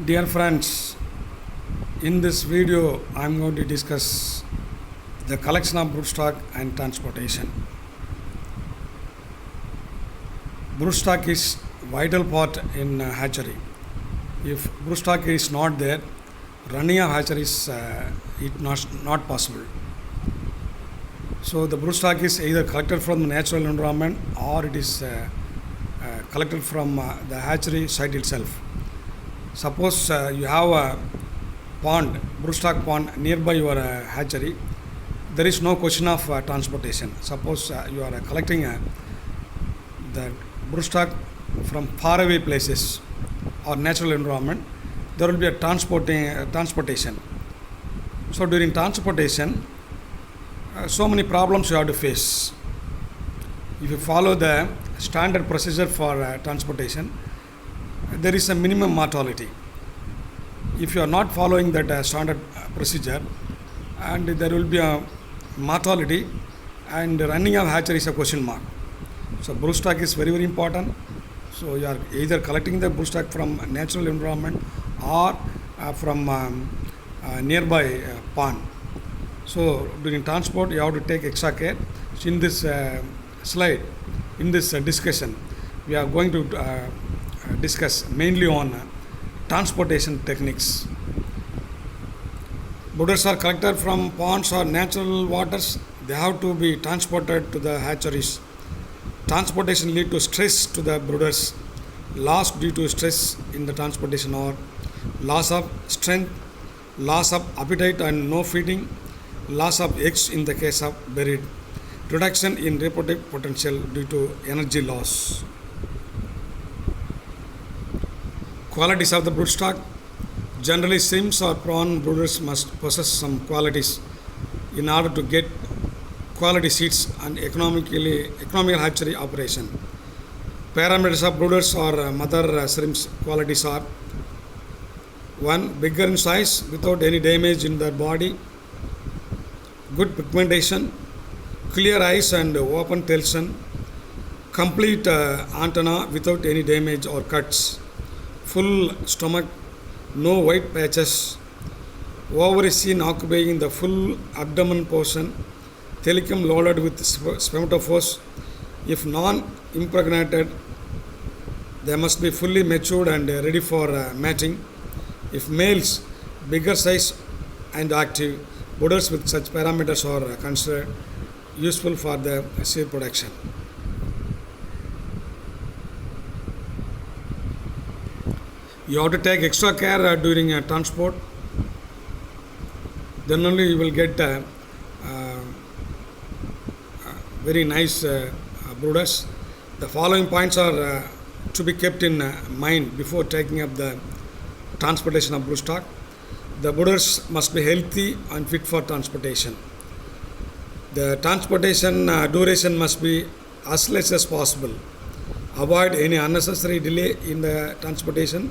Dear friends, in this video I am going to discuss the collection of broodstock and transportation. Broodstock is vital part in hatchery. If broodstock is not there, running a hatchery is not possible. So the broodstock is either collected from the natural environment or it is collected from the hatchery site itself. Suppose you have a pond, broodstock pond nearby your hatchery, there is no question of transportation. Suppose you are collecting the broodstock from faraway places or natural environment, there will be a transportation. So during transportation, so many problems you have to face. If you follow the standard procedure for transportation, there is a minimum mortality. If you are not following that standard procedure, and there will be a mortality, and running of hatchery is a question mark. So broodstock is very important. So you are either collecting the broodstock from natural environment or from nearby pond. So during transport you have to take extra care. So in this slide, in this discussion, we are going to discuss mainly on transportation techniques. Brooders are collected from ponds or natural waters. They have to be transported to the hatcheries. Transportation lead to stress to the brooders. Loss due to stress in the transportation or loss of strength, loss of appetite and no feeding, loss of eggs in the case of buried, reduction in reproductive potential due to energy loss. Qualities of the broodstock. Generally, shrimps or prawn brooders must possess some qualities in order to get quality seeds and economical hatchery operation. Parameters of brooders or mother shrimps qualities are: 1. Bigger in size without any damage in their body, good pigmentation, clear eyes and open tailson, complete antenna without any damage or cuts, full stomach, no white patches, ovary seen occupying the full abdomen portion, thelecum loaded with spermatophores. If non-impregnated, they must be fully matured and ready for mating. If males, bigger size and active, brooders with such parameters are considered useful for the seed production. You have to take extra care during transport. Then only you will get very nice brooders. The following points are to be kept in mind before taking up the transportation of broodstock. The brooders must be healthy and fit for transportation. The transportation duration must be as less as possible. Avoid any unnecessary delay in the transportation.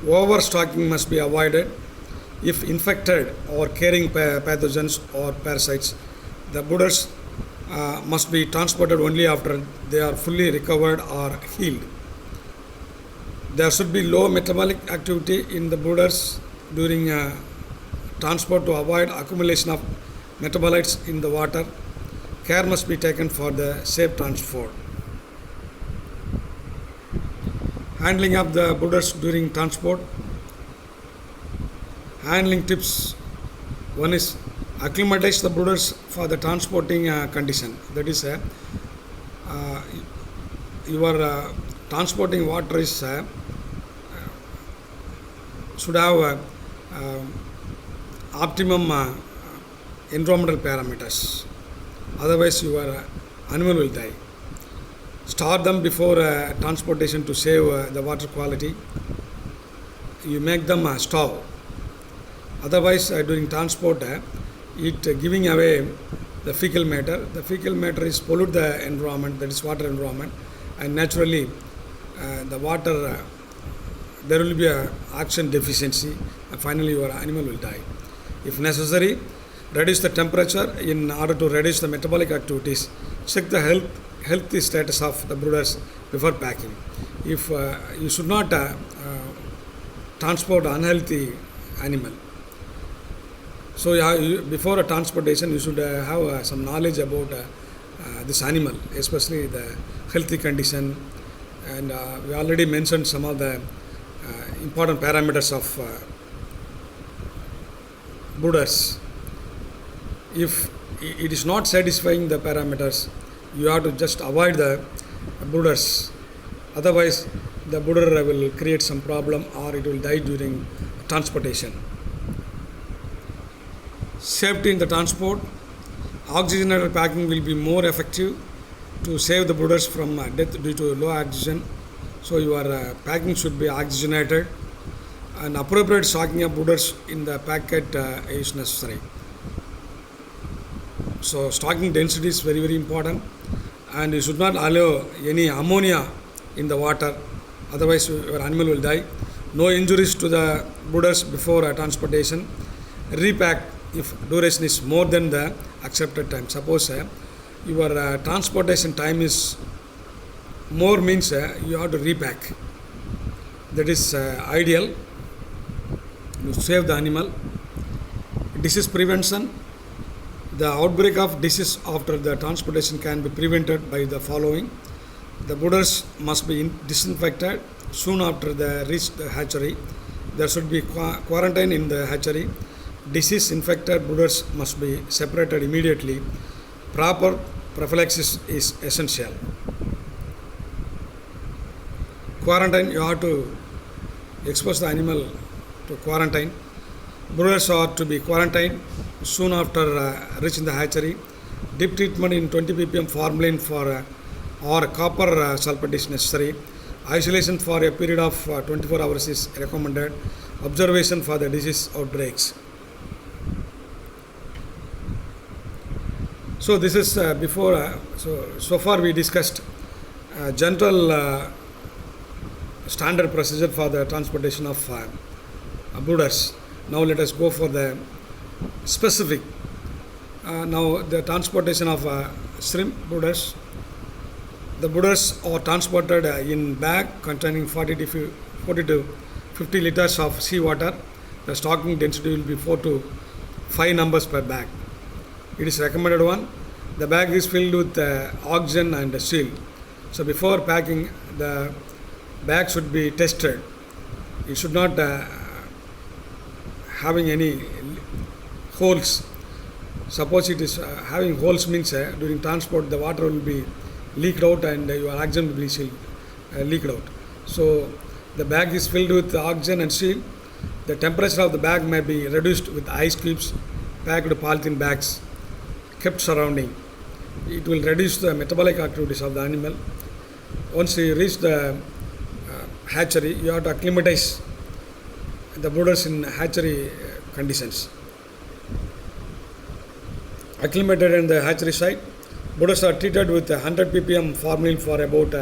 Overstocking must be avoided. If infected or carrying pathogens or parasites, the brooders must be transported only after they are fully recovered or healed. There should be low metabolic activity in the brooders during transport to avoid accumulation of metabolites in the water. Care must be taken for the safe transport. Handling of the brooders during transport. Handling tips. One is acclimatize the brooders for the transporting condition. That is, your transporting water is should have optimum environmental parameters. Otherwise, your animal will die. Store them before transportation to save the water quality. You make them stow. Otherwise, during transport, it giving away the fecal matter. The fecal matter is pollute the environment, that is water environment, and naturally the water there will be a oxygen deficiency, and finally your animal will die. If necessary, reduce the temperature in order to reduce the metabolic activities. Check the healthy status of the brooders before packing. If you should not transport unhealthy animal. So before a transportation, you should have some knowledge about this animal, especially the healthy condition, and we already mentioned some of the important parameters of brooders. If it is not satisfying the parameters, you have to just avoid the brooders. Otherwise, the brooder will create some problem or it will die during transportation. Safety in the transport. Oxygenated packing will be more effective to save the brooders from death due to low oxygen. So your packing should be oxygenated, and appropriate stocking of brooders in the packet is necessary. So stocking density is very important, and you should not allow any ammonia in the water, otherwise your animal will die. No injuries to the brooders before transportation. Repack if duration is more than the accepted time. Suppose your transportation time is more, means you have to repack. That is ideal. You save the animal. Disease prevention. The outbreak of disease after the transportation can be prevented by the following. The brooders must be disinfected soon after they reach the hatchery. There should be quarantine in the hatchery. Disease infected brooders must be separated immediately. Proper prophylaxis is essential. Quarantine, you have to expose the animal to quarantine. Brooders are to be quarantined soon after reaching the hatchery. Deep treatment in 20 ppm formalin for or copper sulfate is necessary. Isolation for a period of 24 hours is recommended. Observation for the disease outbreaks. So this is before. So far we discussed general standard procedure for the transportation of brooders. Now let us go for the specific. Now the transportation of shrimp brooders. The brooders are transported in bag containing 40 to 50 liters of seawater. The stocking density will be 4 to 5 numbers per bag. It is recommended one. The bag is filled with oxygen and seal. So before packing, the bag should be tested. It should not having any holes. Suppose it is having holes, means during transport the water will be leaked out and your oxygen will be leaked out. So the bag is filled with oxygen and seal. The temperature of the bag may be reduced with ice cubes, packed polythene bags kept surrounding. It will reduce the metabolic activities of the animal. Once you reach the hatchery, you have to acclimatize the brooders in hatchery conditions. Acclimated in the hatchery site, brooders are treated with 100 ppm formalin for about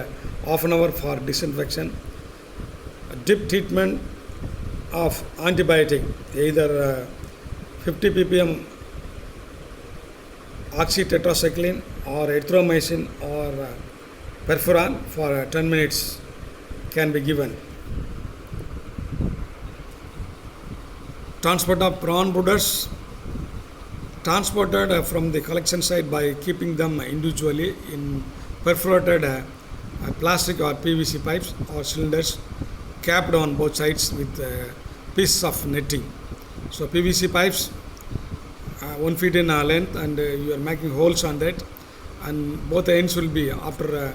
half an hour for disinfection. Dip treatment of antibiotic, either 50 ppm oxytetracycline or erythromycin or perforan for 10 minutes can be given. Transport of prawn brooders. Transported from the collection site by keeping them individually in perforated plastic or PVC pipes or cylinders capped on both sides with pieces of netting. So PVC pipes 1 feet in length, and you are making holes on that, and both ends will be, after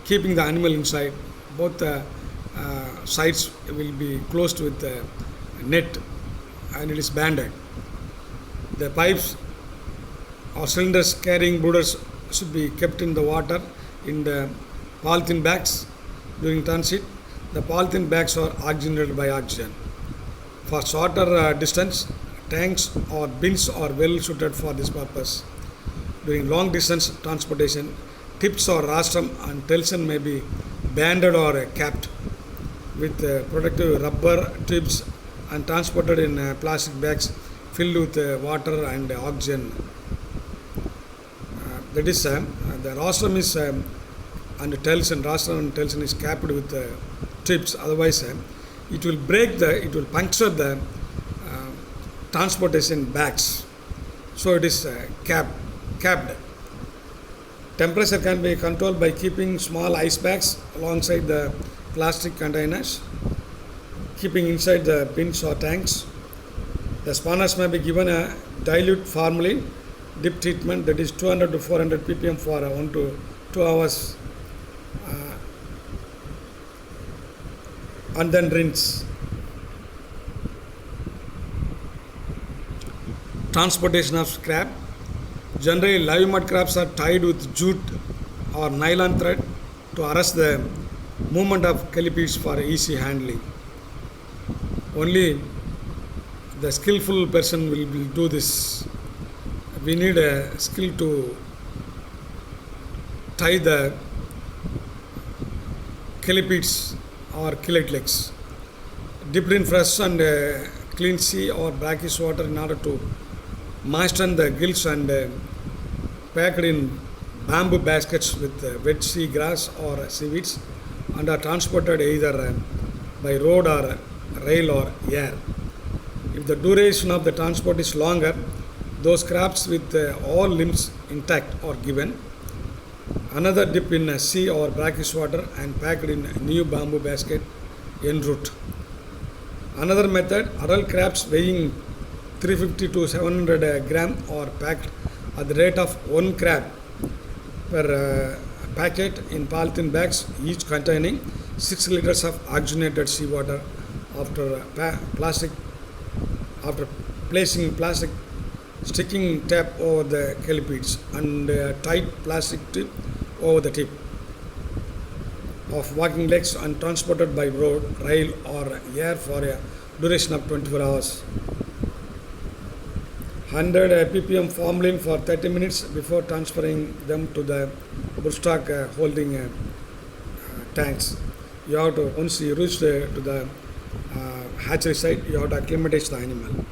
keeping the animal inside, both sides will be closed with net, and it is banded. The pipes or cylinders carrying brooders should be kept in the water in the polythene bags during transit. The polythene bags are oxygenated by oxygen. For shorter distance, tanks or bins are well suited for this purpose. During long distance transportation, tips or rostrum and telson may be banded or capped with protective rubber tubes and transported in plastic bags filled with water and oxygen. That is, the rostrum is and telson, rostrum and telson is capped with tubes. Otherwise, it will it will puncture the transportation bags. So it is capped. Temperature can be controlled by keeping small ice bags alongside the plastic containers, keeping inside the bins or tanks. The spawners may be given a dilute formalin dip treatment, that is 200 to 400 ppm for 1 to 2 hours, and then rinse. Transportation of scrap. Generally, live mud crabs are tied with jute or nylon thread to arrest the movement of calipedes for easy handling. Only the skillful person will do this. We need a skill to tie the calipedes or killet legs. Dipped in fresh and clean sea or brackish water in order to moisten the gills, and packed in bamboo baskets with wet sea grass or seaweeds, and are transported either by road or rail or air. If the duration of the transport is longer, those crabs with all limbs intact are given. Another dip in sea or brackish water and packed in a new bamboo basket en route. Another method, adult crabs weighing 350 to 700 gram are packed at the rate of 1 crab per packet in polythene bags, each containing 6 liters of oxygenated seawater. After placing plastic sticking tape over the calipedes and tight plastic tip over the tip of walking legs, and transported by road, rail or air for a duration of 24 hours. 100 ppm formalin for 30 minutes before transferring them to the broodstock holding tanks. You have to, once you reach to the hatchery site, you have to acclimatize the animal.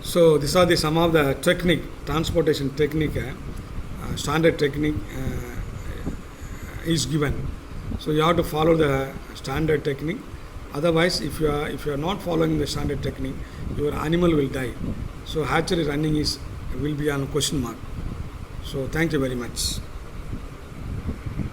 So these are some of the transportation technique, standard technique is given. So you have to follow the standard technique. Otherwise, if you are not following the standard technique, your animal will die. So hatchery running will be on question mark. So thank you very much.